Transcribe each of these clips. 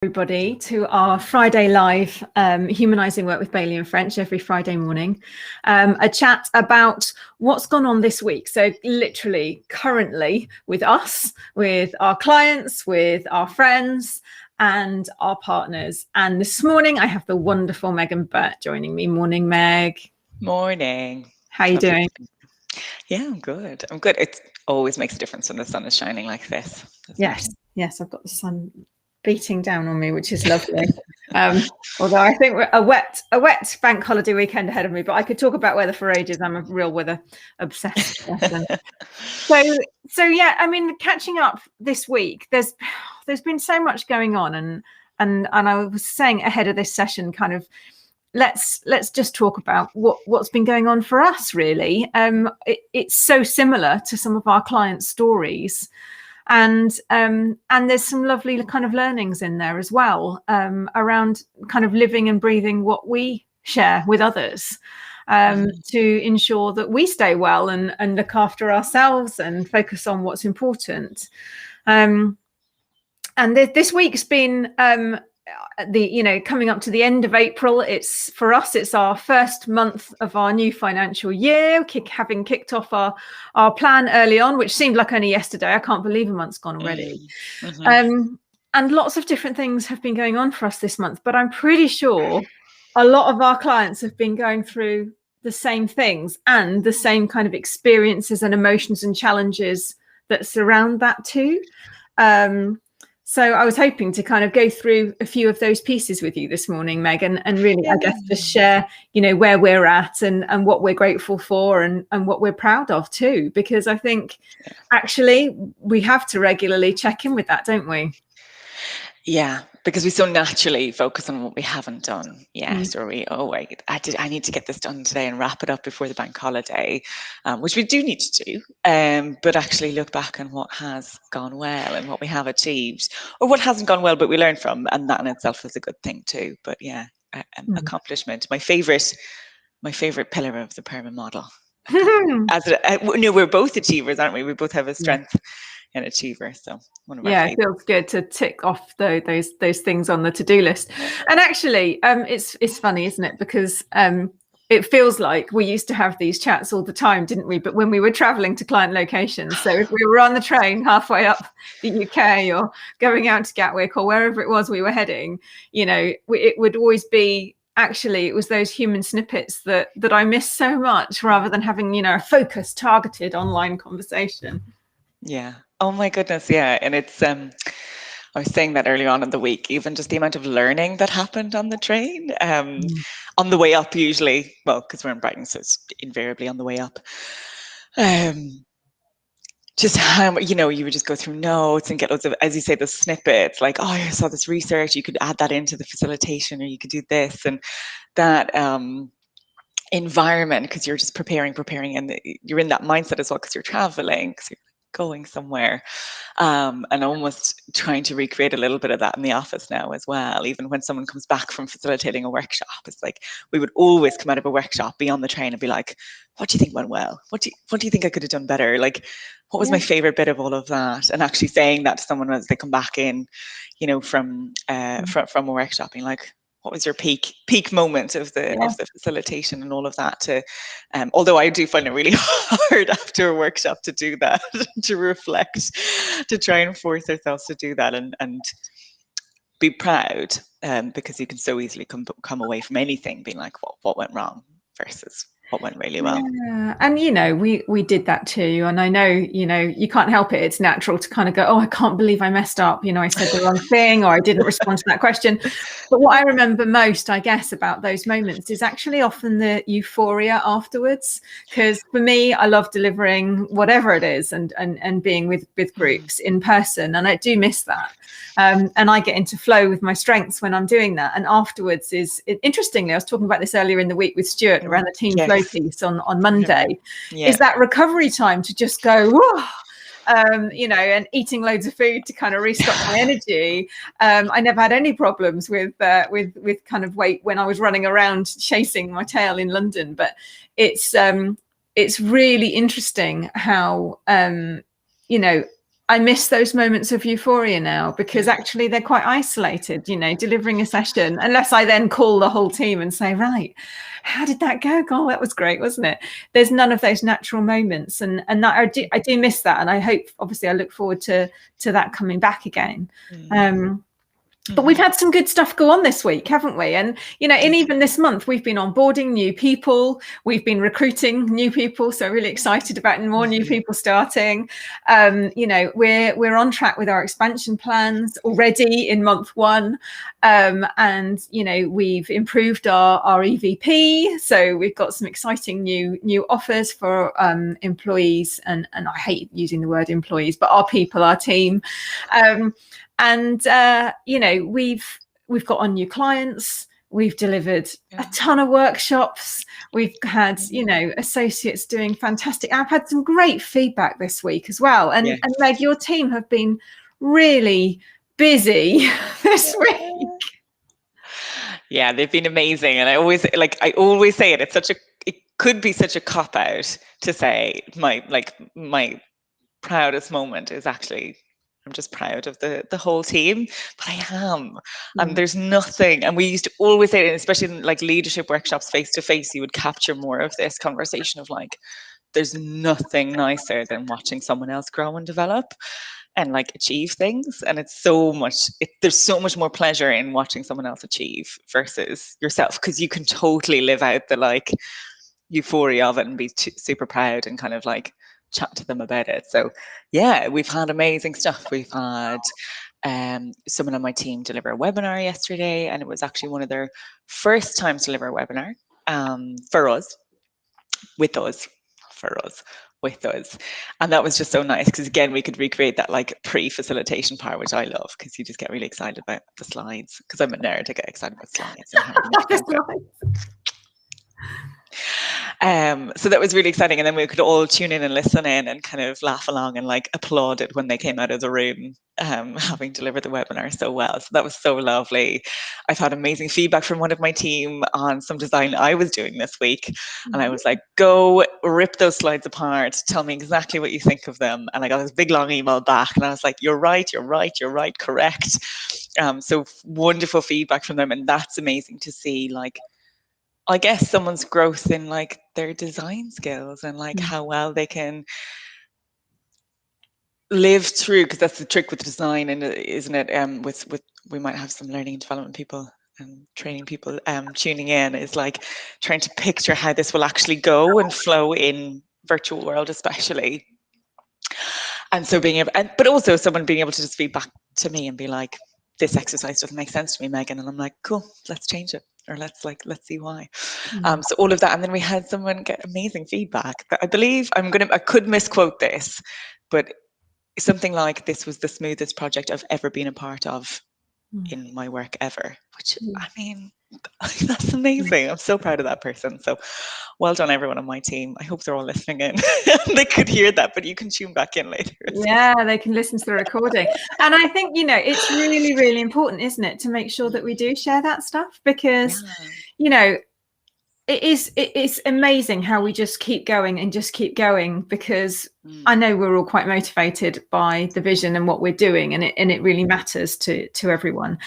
Everybody to our Friday Live Humanising Work with Bailey and French every Friday morning, a chat about what's gone on this week. So literally currently with us, with our clients, with our friends and our partners. And this morning I have the wonderful Megan Burt joining me. Morning, Meg. Morning. How are you doing? Yeah, I'm good. It always makes a difference when the sun is shining like this. Yes, I've got the sun beating down on me, which is lovely. Although I think we're a wet bank holiday weekend ahead of me, but I could talk about weather for ages. I'm a real weather obsessed person. So yeah, I mean, catching up this week, there's been so much going on, and I was saying ahead of this session, kind of let's just talk about what's been going on for us, really. It's so similar to some of our clients' stories. And there's some lovely kind of learnings in there as well, around kind of living and breathing what we share with others, to ensure that we stay well and look after ourselves and focus on what's important. And this week's been coming up to the end of April. It's for us, it's our first month of our new financial year, having kicked off our plan early on, which seemed like only yesterday. I can't believe a month's gone already. And lots of different things have been going on for us this month, but I'm pretty sure a lot of our clients have been going through the same things and the same kind of experiences and emotions and challenges that surround that too. So I was hoping to kind of go through a few of those pieces with you this morning, Megan, and really, I guess, just share, where we're at and what we're grateful for and what we're proud of too, because I think actually we have to regularly check in with that, don't we? Yeah, because we so naturally focus on what we haven't done yet, or I need to get this done today and wrap it up before the bank holiday, which we do need to do, but actually look back on what has gone well and what we have achieved, or what hasn't gone well but we learn from, and that in itself is a good thing too. But yeah, accomplishment, my favorite pillar of the pyramid model. We're both achievers, aren't we? We both have a strength and achiever, so one of our favorites. It feels good to tick off those things on the to-do list. And actually it's funny, isn't it, because it feels like we used to have these chats all the time, didn't we? But when we were traveling to client locations, so if we were on the train halfway up the UK or going out to Gatwick or wherever it was we were heading, it would always be, actually, it was those human snippets that I miss so much, rather than having, a focused, targeted online conversation. Yeah. Oh my goodness. Yeah. And it's, I was saying that earlier on in the week, even just the amount of learning that happened on the train, on the way up, usually, well, because we're in Brighton, so it's invariably on the way up. Just how, you would just go through notes and get loads of, as you say, the snippets, like, oh, I saw this research, you could add that into the facilitation, or you could do this and that. Environment, because you're just preparing, and you're in that mindset as well, because you're traveling, because you're going somewhere, and almost trying to recreate a little bit of that in the office now as well. Even when someone comes back from facilitating a workshop, it's like we would always come out of a workshop, be on the train and be like, what do you think went well? What do you think I could have done better? Like, what was my favorite bit of all of that? And actually saying that to someone as they come back in, from a workshop, being like, what was your peak moment of the facilitation and all of that? Although I do find it really hard after a workshop to do that, to reflect, to try and force ourselves to do that and be proud, because you can so easily come away from anything being like, what went wrong versus what went really well. Yeah. And we did that too, and I know you can't help it, it's natural to kind of go, oh, I can't believe I messed up, I said the wrong thing, or I didn't respond to that question. But what I remember most, I guess, about those moments is actually often the euphoria afterwards, because for me, I love delivering whatever it is and being with groups in person, and I do miss that. And I get into flow with my strengths when I'm doing that. And afterwards interestingly, I was talking about this earlier in the week with Stuart around the team flow piece on Monday, is that recovery time to just go, whoa, and eating loads of food to kind of restock my energy. I never had any problems with kind of weight when I was running around chasing my tail in London. But it's really interesting how, I miss those moments of euphoria now, because actually they're quite isolated, you know, delivering a session, unless I then call the whole team and say, right, how did that go? God, that was great, wasn't it? There's none of those natural moments. And that I do miss that. And I hope, obviously, I look forward to that coming back again. But we've had some good stuff go on this week, haven't we? And, you know, in even this month, we've been onboarding new people. We've been recruiting new people. So really excited about more new people starting. You know, we're on track with our expansion plans already in month 1. And, you know, we've improved our EVP. So we've got some exciting new offers for employees. And I hate using the word employees, but our people, our team. And, you know, we've got on new clients. We've delivered a ton of workshops. We've had, you know, associates doing fantastic. I've had some great feedback this week as well. And Meg, your team have been really busy this week. Yeah, they've been amazing. And I always say it. It could be such a cop out to say my proudest moment is actually, I'm just proud of the whole team, but I am. And there's nothing, and we used to always say it, especially in like leadership workshops face to face, you would capture more of this conversation of like, there's nothing nicer than watching someone else grow and develop and like achieve things. And it's there's so much more pleasure in watching someone else achieve versus yourself, because you can totally live out the like euphoria of it and be super proud and kind of like chat to them about it. So yeah, we've had amazing stuff. We've had someone on my team deliver a webinar yesterday, and it was actually one of their first times to deliver a webinar with us. And that was just so nice, because again, we could recreate that like pre-facilitation part, which I love, because you just get really excited about the slides, because I'm a nerd. I get excited about slides and how to make sense of it. So that was really exciting, and then we could all tune in and listen in and kind of laugh along and like applaud it when they came out of the room, having delivered the webinar so well. So that was so lovely. I've had amazing feedback from one of my team on some design I was doing this week, and I was like, go rip those slides apart, tell me exactly what you think of them. And I got this big long email back, and I was like, you're right, correct. So wonderful feedback from them, and that's amazing to see, like, I guess someone's growth in like their design skills and like how well they can live through, because that's the trick with design, and isn't it? With we might have some learning and development people and training people tuning in, is like trying to picture how this will actually go and flow in virtual world, especially. And so being able, but also someone being able to just feed back to me and be like, this exercise doesn't make sense to me, Megan. And I'm like, cool, let's change it. Or let's see why. So all of that. And then we had someone get amazing feedback that I believe I could misquote this, but something like, this was the smoothest project I've ever been a part of in my work ever, which I mean, that's amazing. I'm so proud of that person. So well done, everyone on my team. I hope they're all listening in. They could hear that, but you can tune back in later. Yeah, they can listen to the recording. And I think, you know, it's really, really important, isn't it, to make sure that we do share that stuff, because, you know, it's amazing how we just keep going and just keep going, because I know we're all quite motivated by the vision and what we're doing, and it really matters to everyone.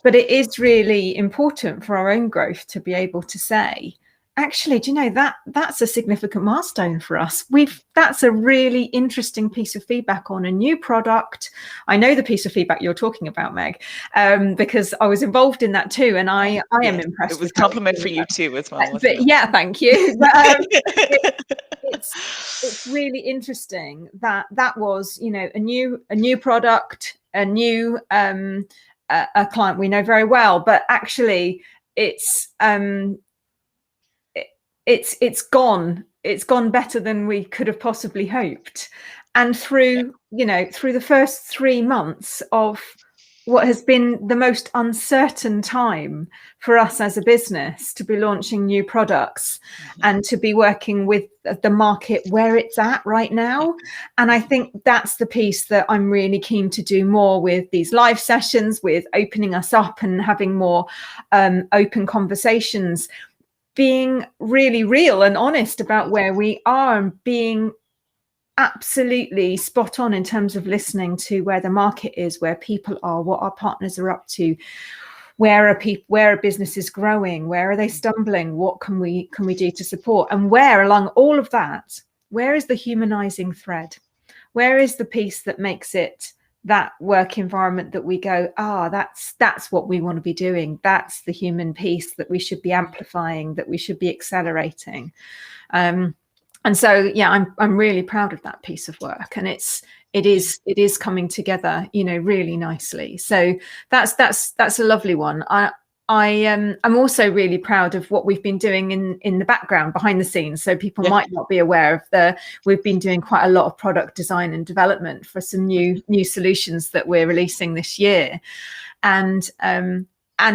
But it is really important for our own growth to be able to say, actually, do you know, that's a significant milestone for us. That's a really interesting piece of feedback on a new product. I know the piece of feedback you're talking about, Meg, because I was involved in that too, and I am impressed. It was a compliment for you too as well. But yeah, thank you. But, it's really interesting that was, you know, a new product, a new a client we know very well, but actually it's gone better than we could have possibly hoped. And through the first 3 months of what has been the most uncertain time for us as a business, to be launching new products and to be working with the market where it's at right now. And I think that's the piece that I'm really keen to do more with these live sessions, with opening us up and having more open conversations, being really real and honest about where we are, and being absolutely spot on in terms of listening to where the market is, where people are, what our partners are up to, where are businesses growing, where are they stumbling, what can we do to support, and where along all of that, where is the humanizing thread, where is the piece that makes it that work environment that we go, that's what we want to be doing, that's the human piece that we should be amplifying, that we should be accelerating. And so, yeah, I'm really proud of that piece of work, and it is coming together, really nicely. So that's a lovely one. I'm also really proud of what we've been doing in the background, behind the scenes. So people might not be aware of we've been doing quite a lot of product design and development for some new solutions that we're releasing this year, and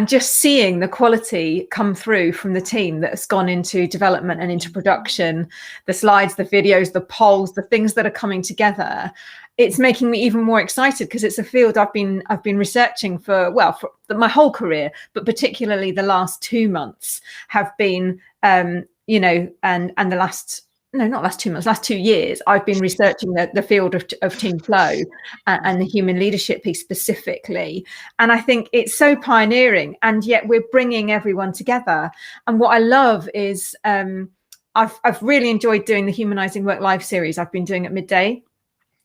just seeing the quality come through from the team that has gone into development and into production, the slides, the videos, the polls, the things that are coming together, it's making me even more excited, because it's a field I've been researching for my whole career, but particularly the last 2 months have been, and the last 2 years, I've been researching the field of team flow and the human leadership piece specifically. And I think it's so pioneering, and yet we're bringing everyone together. And what I love is I've really enjoyed doing the Humanising Work live series. I've been doing at midday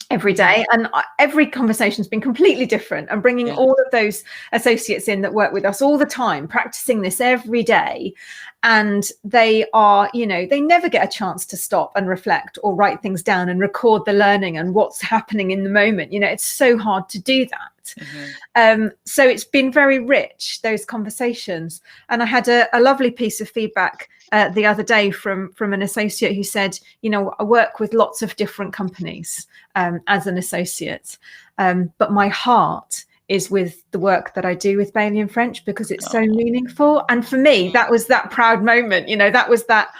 every day, and every conversation's been completely different, and bringing all of those associates in that work with us all the time, practicing this every day. And they are, they never get a chance to stop and reflect or write things down and record the learning and what's happening in the moment. It's so hard to do that. So it's been very rich, those conversations. And I had a lovely piece of feedback the other day from an associate who said, I work with lots of different companies as an associate, but my heart is with the work that I do with Bailey and French, because it's so meaningful. And for me, that was that proud moment, that was that,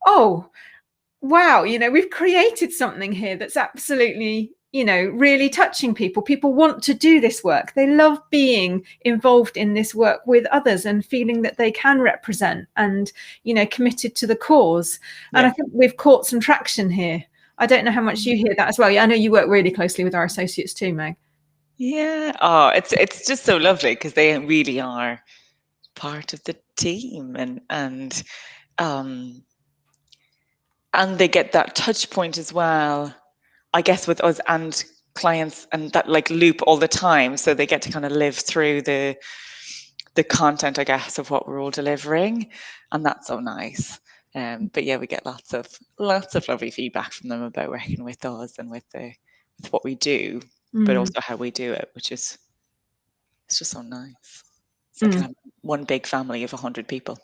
oh, wow, we've created something here that's absolutely, really touching people. People want to do this work. They love being involved in this work with others and feeling that they can represent and, committed to the cause. And I think we've caught some traction here. I don't know how much you hear that as well. Yeah, I know you work really closely with our associates too, Meg. Yeah. Oh, it's just so lovely, because they really are part of the team, and they get that touch point as well, I guess, with us and clients, and that loop all the time. So they get to kind of live through the content, I guess, of what we're all delivering, and that's so nice. But yeah, we get lots of lovely feedback from them about working with us and with what we do, but also how we do it, which is, it's just so nice. It's like kind of one big family of 100 people.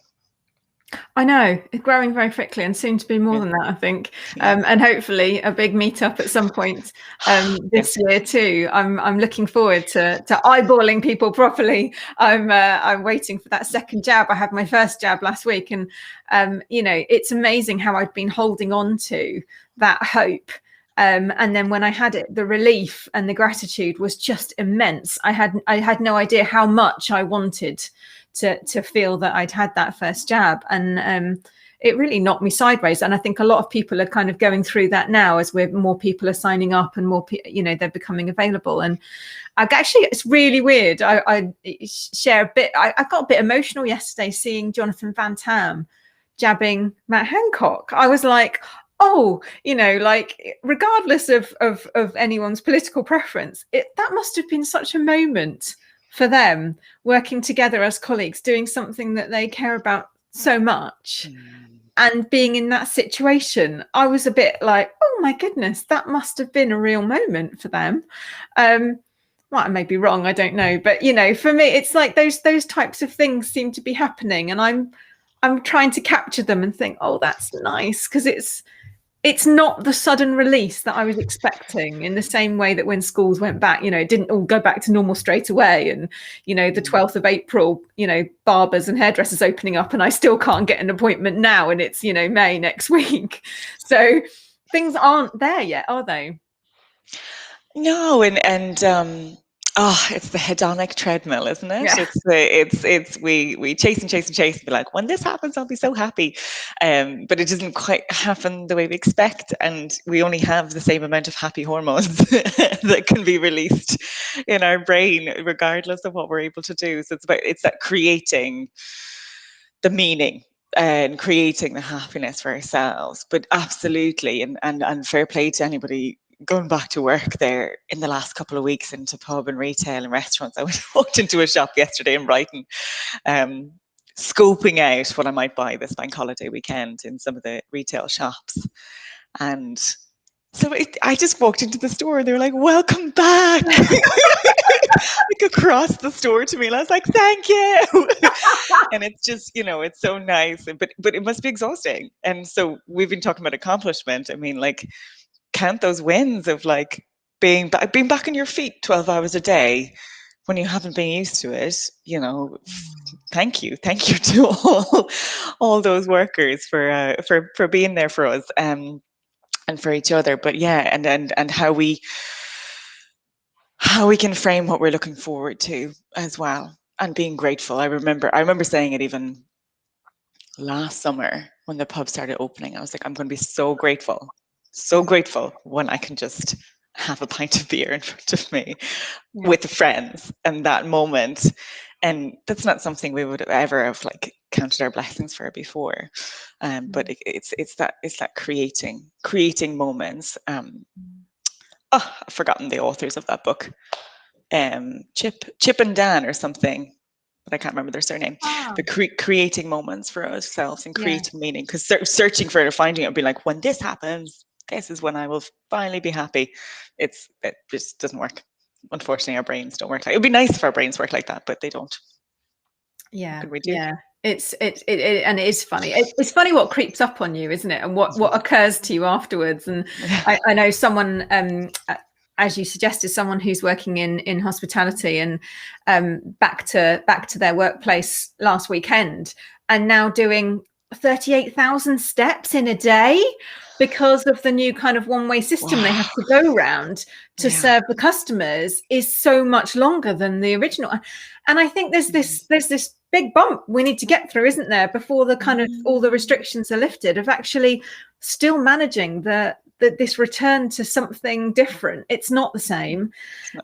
I know, it's growing very quickly, and soon to be more than that, I think. And hopefully a big meetup at some point this year too. I'm looking forward to eyeballing people properly. I'm waiting for that second jab. I had my first jab last week, and it's amazing how I've been holding on to that hope. And then when I had it, the relief and the gratitude was just immense. I had no idea how much I wanted to feel that I'd had that first jab, and it really knocked me sideways. And I think a lot of people are kind of going through that now, as more people are signing up, and more they're becoming available. And actually, it's really weird. I share a bit. I got a bit emotional yesterday seeing Jonathan Van Tam jabbing Matt Hancock. I was like, oh, regardless of anyone's political preference, that must have been such a moment for them, working together as colleagues, doing something that they care about so much, and being in that situation. I was a bit like, oh my goodness, that must have been a real moment for them. Well, I may be wrong, I don't know, but for me, it's like those types of things seem to be happening, and I'm trying to capture them and think, oh, that's nice, because it's not the sudden release that I was expecting, in the same way that when schools went back, it didn't all go back to normal straight away. And, the 12th of April, barbers and hairdressers opening up, and I still can't get an appointment now. And it's, May next week. So things aren't there yet, are they? No. And Oh, it's the hedonic treadmill, isn't it? Yeah. We chase and chase and chase and be like, when this happens, I'll be so happy. But it doesn't quite happen the way we expect, and we only have the same amount of happy hormones that can be released in our brain, regardless of what we're able to do. So it's that creating the meaning and creating the happiness for ourselves. But absolutely, and fair play to anybody going back to work there in the last couple of weeks into pub and retail and restaurants. I walked into a shop yesterday in Brighton, scoping out what I might buy this bank holiday weekend in some of the retail shops. And so I just walked into the store and they were like, welcome back. Like across the store to me. And I was like, thank you. And it's just, it's so nice. But it must be exhausting. And so we've been talking about accomplishment. I mean, like, count those wins of like being back on your feet 12 hours a day when you haven't been used to it. Thank you to all those workers for being there for us and for each other. But yeah, and how we can frame what we're looking forward to as well, and being grateful. I remember saying it even last summer when the pub started opening. I was like, I'm going to be so grateful when I can just have a pint of beer in front of me with friends, and that moment. And that's not something we would ever have like counted our blessings for before. But it's that creating moments. I've forgotten the authors of that book. Chip and Dan or something, but I can't remember their surname. But creating moments for ourselves and creating meaning, because searching for it or finding it would be like, when this happens, this is when I will finally be happy. It just doesn't work. Unfortunately, our brains don't work like. It would be nice if our brains worked like that, but they don't. Yeah. What can we do? Yeah. And it is funny. It's funny what creeps up on you, isn't it? And what occurs to you afterwards. And I know someone, as you suggested, someone who's working in hospitality and back to their workplace last weekend, and now doing 38,000 steps in a day because of the new kind of one-way system they have to go around to serve the customers, is so much longer than the original. And I think there's this big bump we need to get through, isn't there, before the kind of all the restrictions are lifted, of actually still managing this return to something different. It's not the same,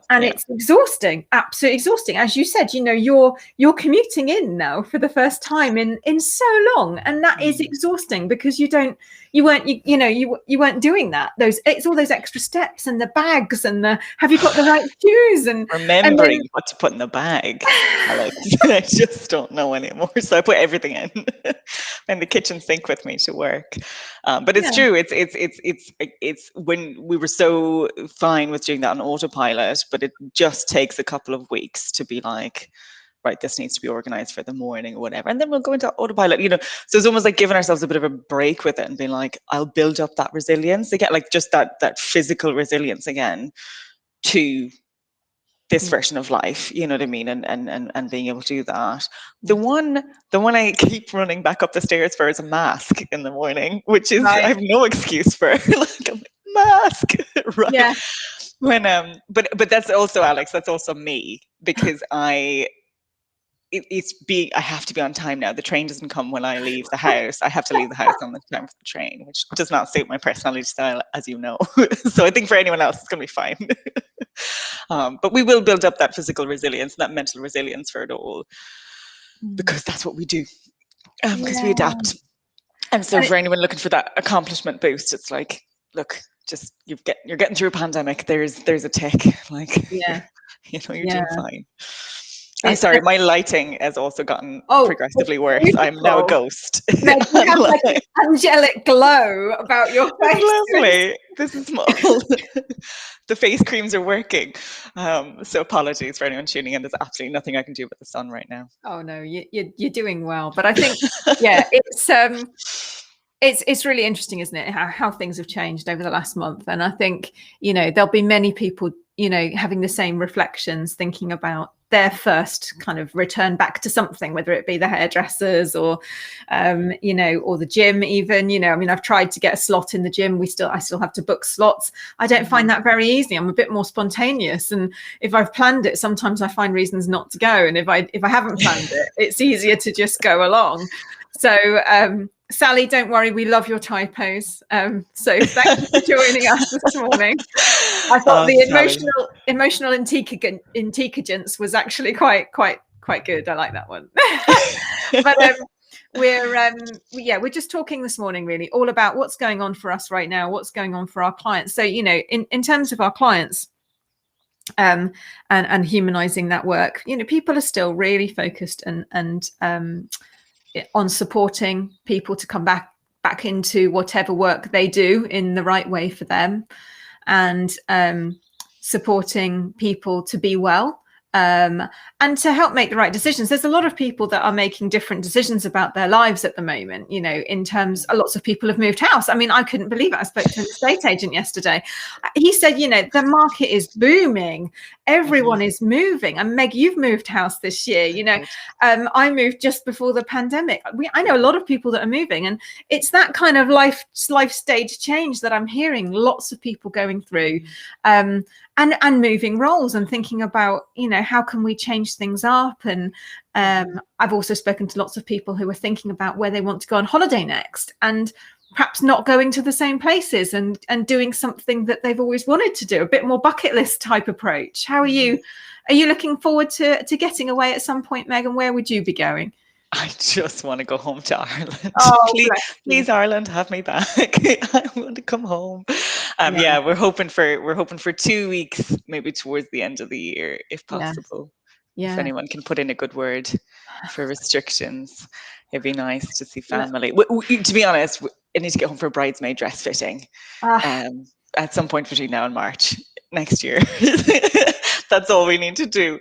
and it's exhausting, absolutely exhausting. As you said, you're commuting in now for the first time in so long, and that is exhausting because you weren't doing that. It's all those extra steps and the bags and the have you got the right shoes and remembering what to put in the bag. Alex. I just don't know anymore, so I put everything in the kitchen sink with me to work. But it's true. It's when we were so fine with doing that on autopilot, but it just takes a couple of weeks to be like, right, this needs to be organized for the morning or whatever, and then we'll go into autopilot. So it's almost like giving ourselves a bit of a break with it and being like, I'll build up that resilience again, like just that physical resilience again to this version of life, you know what I mean, and being able to do that. The one I keep running back up the stairs for is a mask in the morning, which is I have no excuse for. Like a mask, right? Yeah. When but that's also, Alex, that's also me, because I have to be on time now. The train doesn't come when I leave the house. I have to leave the house on the time for the train, which does not suit my personality style, as you know. So I think for anyone else, it's going to be fine. But we will build up that physical resilience, that mental resilience for it all, because that's what we do. Because we adapt. And so for anyone looking for that accomplishment boost, it's like, look, just you're getting through a pandemic. There's a tick. Like, you're doing fine. I'm sorry, my lighting has also gotten progressively worse. Beautiful. I'm now a ghost. No, you have like an angelic glow about your face. It's lovely. This is small. The face creams are working. So apologies for anyone tuning in. There's absolutely nothing I can do about the sun right now. Oh no, you're doing well. But I think it's really interesting, isn't it, how things have changed over the last month. And I think there'll be many people you know, having the same reflections, thinking about their first kind of return back to something, whether it be the hairdressers or, you know, or the gym even, you know, I mean, I've tried to get a slot in the gym. I still have to book slots. I don't find that very easy. I'm a bit more spontaneous. And if I've planned it, sometimes I find reasons not to go. And if I haven't planned it, it's easier to just go along. So, Sally, don't worry, we love your typos. So thank you for joining us this morning. I thought the emotional intelligence was actually quite good. I like that one. But we're just talking this morning really all about what's going on for us right now, what's going on for our clients. So, you know, in terms of our clients, and humanizing that work, you know, people are still really focused and on supporting people to come back into whatever work they do in the right way for them, and supporting people to be well, and to help make the right decisions. There's a lot of people that are making different decisions about their lives at the moment, you know, in terms, lots of people have moved house. I mean, I couldn't believe it. I spoke to an estate agent yesterday. He said, you know, the market is booming. Everyone is moving. And Meg, you've moved house this year, you know. I moved just before the pandemic. I know a lot of people that are moving, and it's that kind of life stage change that I'm hearing lots of people going through, and moving roles and thinking about, you know, how can we change things up? And I've also spoken to lots of people who are thinking about where they want to go on holiday next, and perhaps not going to the same places and doing something that they've always wanted to do, a bit more bucket list type approach. How are you? Are you looking forward to getting away at some point, Megan? Where would you be going? I just want to go home to Ireland. Oh, please, Ireland, have me back. I want to come home. Yeah, we're hoping for 2 weeks, maybe towards the end of the year, if possible. Yeah. If anyone can put in a good word for restrictions, it'd be nice to see family. To be honest, I need to get home for a bridesmaid dress fitting at some point between now and March next year. That's all we need to do.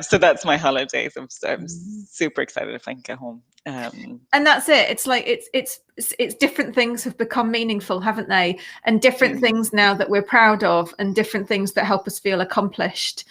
So that's my holidays. I'm super excited if I can get home. And that's it. It's like it's different things have become meaningful, haven't they? And different things now that we're proud of, and different things that help us feel accomplished.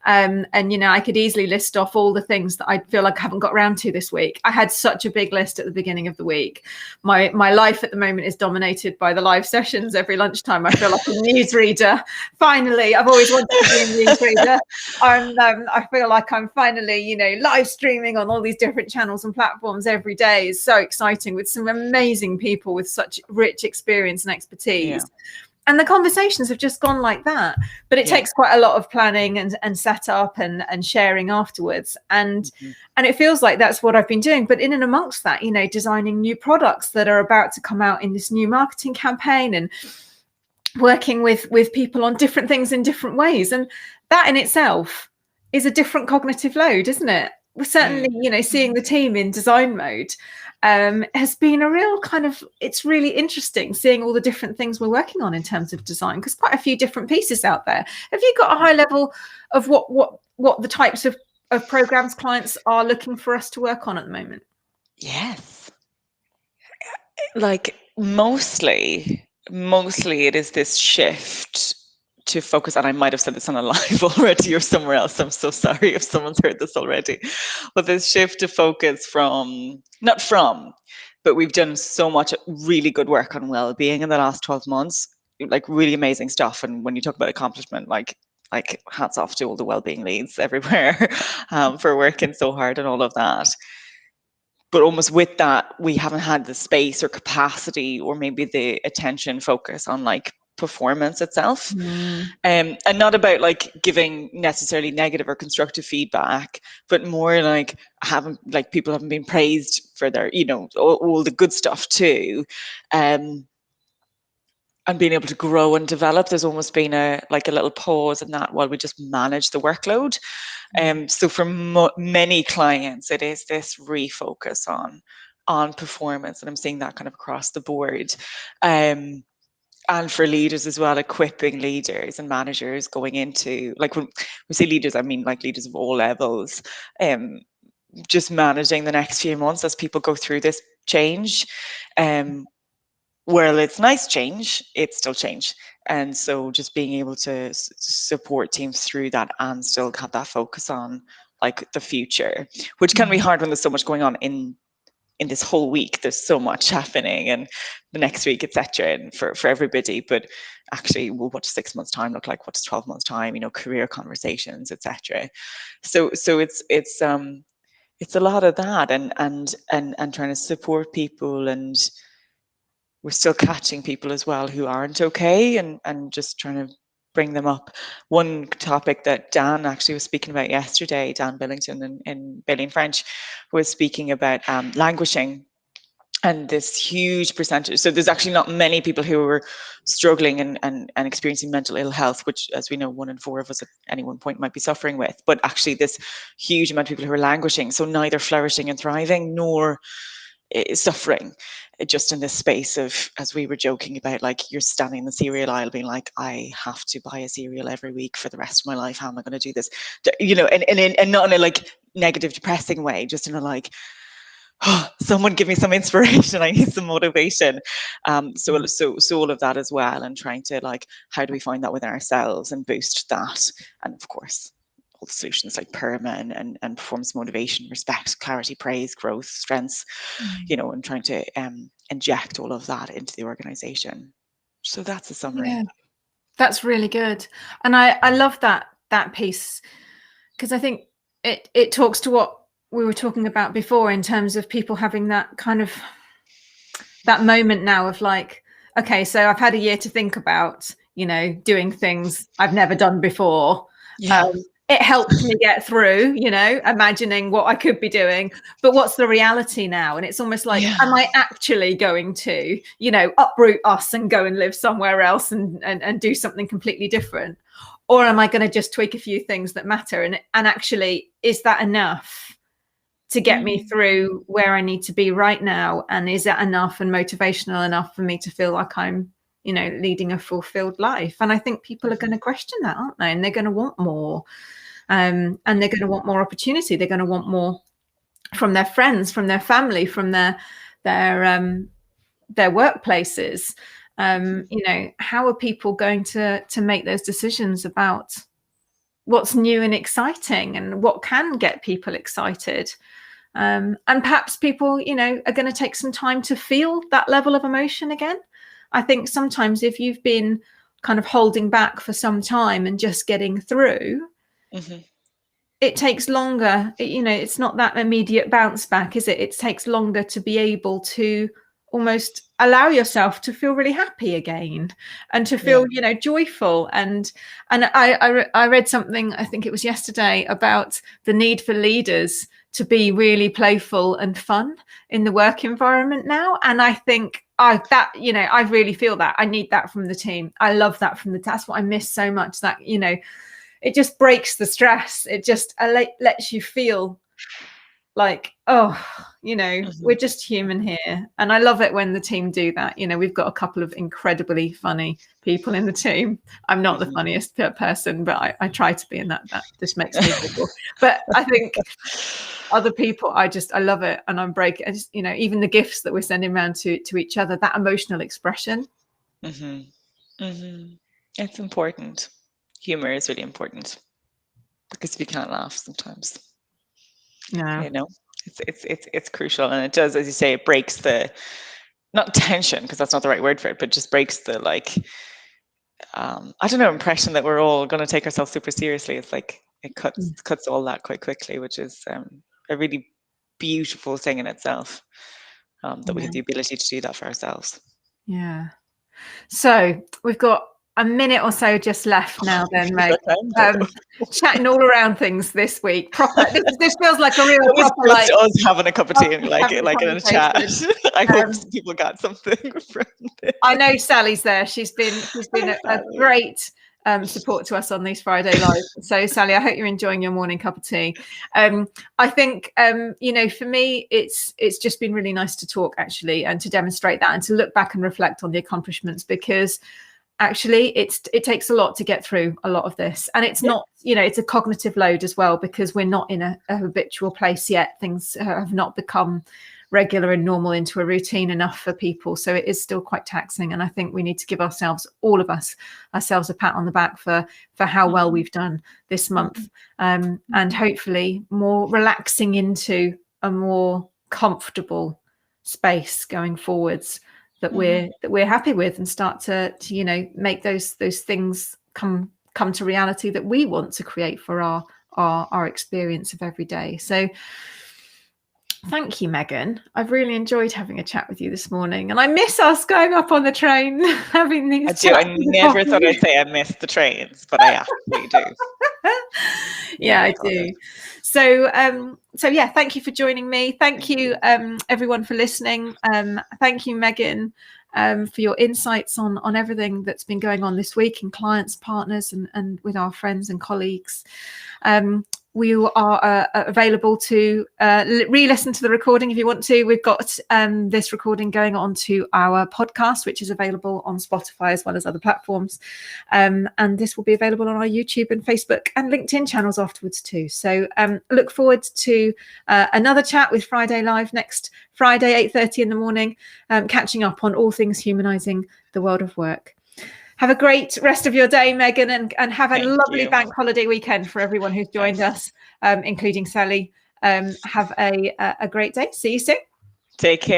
And you know, I could easily list off all the things that I feel like I haven't got around to this week. I had such a big list at the beginning of the week. My life at the moment is dominated by the live sessions every lunchtime. I feel like a newsreader. Finally, I've always wanted to be a newsreader. I feel like I'm finally, you know, live streaming on all these different channels and platforms every day. Is so exciting, with some amazing people with such rich experience and expertise. And the conversations have just gone like that. But it takes quite a lot of planning and setup and sharing afterwards. And it feels like that's what I've been doing. But in and amongst that, you know, designing new products that are about to come out in this new marketing campaign, and working with people on different things in different ways. And that in itself is a different cognitive load, isn't it? Certainly, you know, seeing the team in design mode has been a real kind of, it's really interesting seeing all the different things we're working on in terms of design, because quite a few different pieces out there. Have you got a high level of what the types of programs clients are looking for us to work on at the moment? Yes. Like mostly it is this shift to focus, and I might have said this on a live already or somewhere else. I'm so sorry if someone's heard this already. But this shift to focus but we've done so much really good work on well-being in the last 12 months, like really amazing stuff. And when you talk about accomplishment, like hats off to all the well-being leads everywhere for working so hard and all of that. But almost with that, we haven't had the space or capacity or maybe the attention focus on like performance itself. And not about like giving necessarily negative or constructive feedback, but more like people haven't been praised for their, you know, all the good stuff too. And being able to grow and develop, there's almost been a little pause in that while we just manage the workload. So for many clients, it is this refocus on performance, and I'm seeing that kind of across the board. And for leaders as well, equipping leaders and managers going into, like when we say leaders, I mean like leaders of all levels, just managing the next few months as people go through this change. while it's nice change, it's still change. And so just being able to support teams through that and still have that focus on like the future, which can be hard when there's so much going on in this whole week. There's so much happening, and the next week, etc., and for everybody. But actually, well, what does 6 months time look like? What does 12 months time? You know, career conversations, etc. So it's a lot of that, and trying to support people, and we're still catching people as well who aren't okay, and just trying to bring them up. One topic that Dan actually was speaking about yesterday, Dan Billington in Bailey French, was speaking about languishing, and this huge percentage. So there's actually not many people who are struggling and experiencing mental ill health, which, as we know, 1 in 4 of us at any one point might be suffering with. But actually this huge amount of people who are languishing, so neither flourishing and thriving nor suffering, just in this space of, as we were joking about, like you're standing in the cereal aisle being like, I have to buy a cereal every week for the rest of my life. How am I going to do this? You know, and not in a like negative, depressing way, just in a like, oh, someone give me some inspiration. I need some motivation. So all of that as well, and trying to like, how do we find that within ourselves and boost that? And of course, all the solutions like PERMA and performance motivation, respect, clarity, praise, growth, strengths, you know, and trying to inject all of that into the organization. So that's a summary. Yeah, that's really good. And I love that piece, because I think it talks to what we were talking about before in terms of people having that kind of that moment now of like, okay, so I've had a year to think about, you know, doing things I've never done before. Yeah. It helped me get through, you know, imagining what I could be doing, but what's the reality now? And it's almost like, am I actually going to, you know, uproot us and go and live somewhere else and do something completely different? Or am I going to just tweak a few things that matter? And actually, is that enough to get me through where I need to be right now? And is that enough and motivational enough for me to feel like I'm, you know, leading a fulfilled life? And I think people are going to question that, aren't they? And they're going to want more. And they're going to want more opportunity. They're going to want more from their friends, from their family, from their workplaces. You know, how are people going to make those decisions about what's new and exciting and what can get people excited? And perhaps people, you know, are going to take some time to feel that level of emotion again. I think sometimes if you've been kind of holding back for some time and just getting through, it takes longer. You know, it's not that immediate bounce back, is it? It takes longer to be able to almost allow yourself to feel really happy again and to feel, you know, joyful. And I read something, I think it was yesterday, about the need for leaders to be really playful and fun in the work environment now. And I think you know, I really feel that I need that from the team. I love that from that's what I miss so much, that, you know, it just breaks the stress. It just lets you feel like, oh, you know, we're just human here. And I love it when the team do that. You know, we've got a couple of incredibly funny people in the team. I'm not the funniest person, but I try to be, and that just makes me giggle. But I think other people, I love it. And I'm breaking, you know, even the gifts that we're sending around to each other, that emotional expression. It's important. Humor is really important, because we can't laugh sometimes. No. You know, it's crucial, and it does, as you say, it breaks the, not tension, because that's not the right word for it, but just breaks the like, I don't know, impression that we're all going to take ourselves super seriously. It's like it cuts all that quite quickly, which is a really beautiful thing in itself, that we have the ability to do that for ourselves. Yeah. So we've got a minute or so just left now then, Meg. Chatting all around things this week. Proper. This feels like a real proper, like us having a cup of tea and like in a chat. I hope people got something from this. I know Sally's there. She's been a great support to us on these Friday Live. So Sally, I hope you're enjoying your morning cup of tea. I think you know, for me, it's just been really nice to talk, actually, and to demonstrate that and to look back and reflect on the accomplishments, because actually it takes a lot to get through a lot of this, and it's not, it's a cognitive load as well, because we're not in a habitual place yet. Things have not become regular and normal into a routine enough for people, so it is still quite taxing. And I think we need to give ourselves a pat on the back for how well we've done this month, and hopefully more relaxing into a more comfortable space going forwards that we're happy with, and start to make those things come to reality that we want to create for our experience of every day. So thank you, Megan. I've really enjoyed having a chat with you this morning, and I miss us going up on the train having these. I do. I never thought I'd say I missed the trains, but I absolutely do. Yeah, I do. So yeah, thank you for joining me. Thank you, everyone, for listening. Thank you, Megan, for your insights on everything that's been going on this week in clients, partners, and with our friends and colleagues. We are available to re-listen to the recording if you want to. We've got this recording going on to our podcast, which is available on Spotify as well as other platforms. And this will be available on our YouTube and Facebook and LinkedIn channels afterwards too. So look forward to another chat with Friday Live next Friday, 8:30 in the morning, catching up on all things humanising the world of work. Have a great rest of your day, Megan, and have a lovely bank holiday weekend for everyone who's joined us, including Sally. Have a great day. See you soon. Take care.